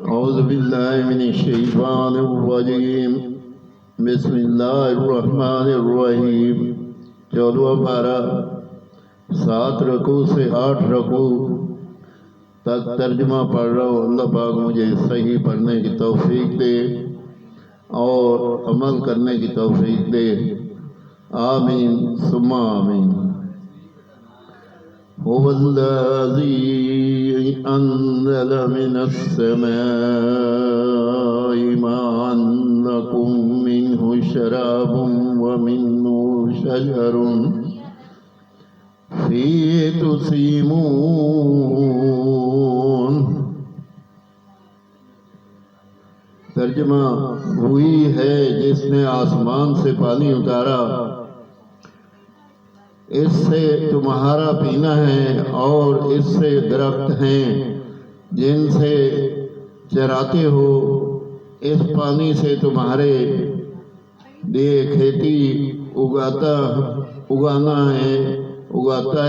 أعوذ بالله من الشيطان الرجيم بسم الله الرحمن الرحیم 14واں پارہ 7 رکوع سے 8 رکوع تک ترجمہ پڑھ رہا ہوں۔ اللہ پاک مجھے صحیح پڑھنے کی توفیق دے اور عمل کرنے کی توفیق دے، آمین ثم آمین۔ هو الذي أنزل من السماء ماء لكم منه شراب ومنه شجر فيه تسيمون۔ ترجمہ وہی ہے جس نے آسمان سے پانی اتارا، اس سے تمہارا پینا ہے، اور اس سے درخت ہیں جن سے چراتے ہو، اس پانی سے تمہارے لیے کھیتی اگاتا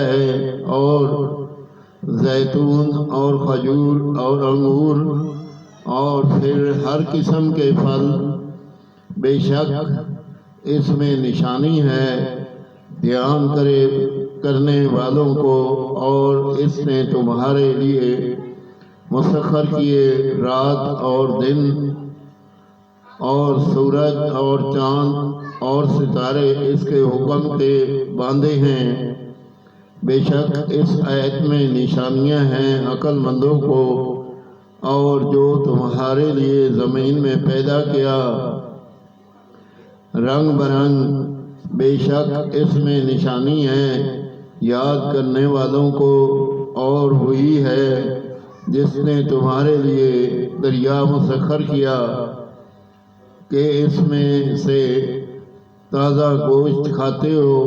ہے، اور زیتون اور کھجور اور انگور اور پھر ہر قسم کے پھل۔ بے شک اس میں نشانی ہے دھیان کرنے والوں کو، اور اس نے تمہارے لیے مسخر کیے رات اور دن، اور سورج اور چاند اور ستارے اس کے حکم کے باندھے ہیں۔ بے شک اس آیت میں نشانیاں ہیں عقل مندوں کو، اور جو تمہارے لیے زمین میں پیدا کیا رنگ برنگ، بے شک اس میں نشانی ہے یاد کرنے والوں کو۔ اور وہی ہے جس نے تمہارے لیے دریا مسخر کیا کہ اس میں سے تازہ گوشت کھاتے ہو،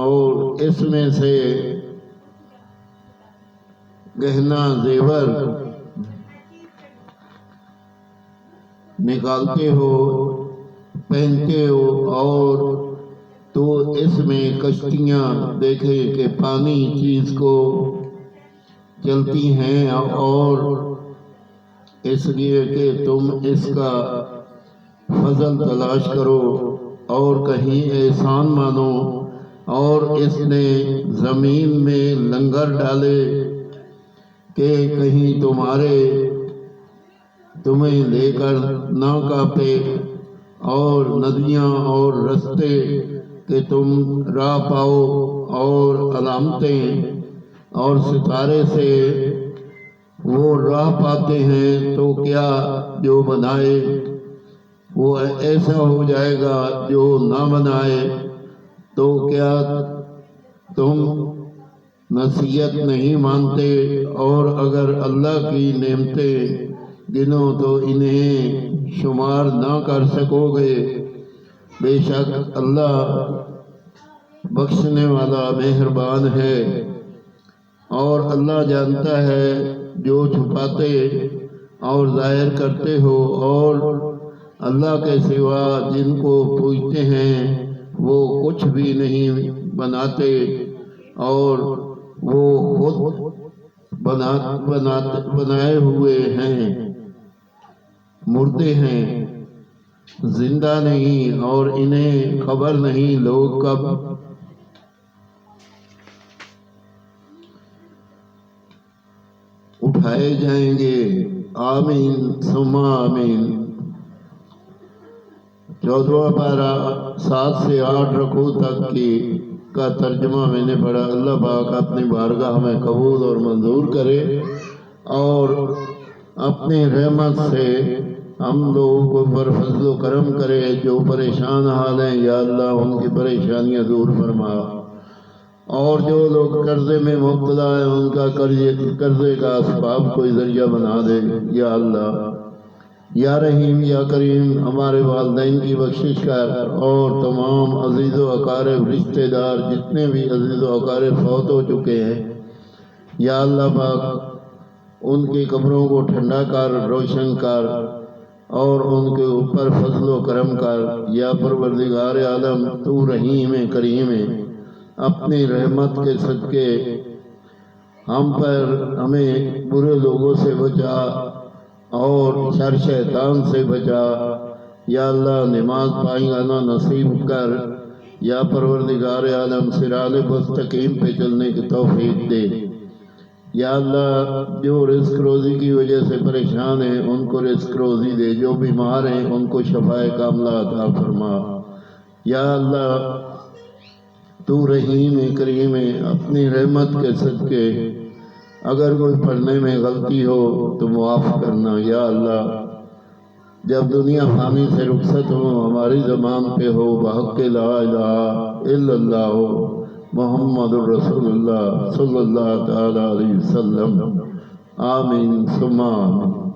اور اس میں سے گہنا زیور نکالتے ہو، پہنتے ہو، اور تو اس میں کشتیاں دیکھے کہ پانی چیز کو چلتی ہیں، اور اس لیے کہ تم اس کا فضل تلاش کرو اور کہیں احسان مانو۔ اور اس نے زمین میں لنگر ڈالے کہ کہیں تمہیں لے کر نہ کاپے، اور ندیاں اور رستے کہ تم راہ پاؤ، اور علامتیں اور ستارے سے وہ راہ پاتے ہیں، تو کیا جو بنائے وہ ایسا ہو جائے گا، جو نہ بنائے تو کیا تم نصیحت نہیں مانتے؟ اور اگر اللہ کی نعمتیں گنو تو انہیں شمار نہ کر سکو گے۔ بے شک اللہ بخشنے والا مہربان ہے، اور اللہ جانتا ہے جو چھپاتے اور ظاہر کرتے ہو، اور اللہ کے سوا جن کو پوجتے ہیں وہ کچھ بھی نہیں بناتے، اور وہ خود بنائے ہوئے ہیں، مردے ہیں، زندہ نہیں، اور انہیں خبر نہیں لوگ کب اٹھائے جائیں گے، آمین ثم آمین۔ 14واں پارہ 7 سے 8 رکوع تک کا ترجمہ میں نے پڑھا۔ اللہ پاک اپنی بارگاہ میں قبول اور منظور کرے، اور اپنی رحمت سے ہم لوگوں کو پر فضل و کرم کرے۔ جو پریشان حال ہیں یا اللہ ان کی پریشانیاں دور فرما، اور جو لوگ قرضے میں مبتلا ہیں ان کا قرضے کا اسباب کوئی ذریعہ بنا دے یا اللہ۔ یا رحیم یا کریم ہمارے والدین کی بخشش کر، اور تمام عزیز و اقارب رشتہ دار جتنے بھی عزیز و اقارب فوت ہو چکے ہیں، یا اللہ پاک ان کی قبروں کو ٹھنڈا کر، روشن کر، اور ان کے اوپر فضل و کرم کر۔ یا پروردگار عالم تو رحیم کریم ہے، اپنی رحمت کے صدقے ہمیں برے لوگوں سے بچا، اور شر شیطان سے بچا۔ یا اللہ نماز پائیگانہ نصیب کر، یا پروردگار عالم صراط مستقیم پہ چلنے کی توفیق دے۔ یا اللہ جو رزق روزی کی وجہ سے پریشان ہیں ان کو رزق روزی دے، جو بیمار ہیں ان کو شفاء کاملہ عطا فرما۔ یا اللہ تو رحیم کریم ہے، اپنی رحمت کے صدقے اگر کوئی پڑھنے میں غلطی ہو تو معاف کرنا۔ یا اللہ جب دنیا فانی سے رخصت ہو ہماری زبان پہ ہو بحق لا الہ الا اللہ محمد الرسول اللہ صلی اللہ تعالی علیہ وسلم، آمین ثم آمین۔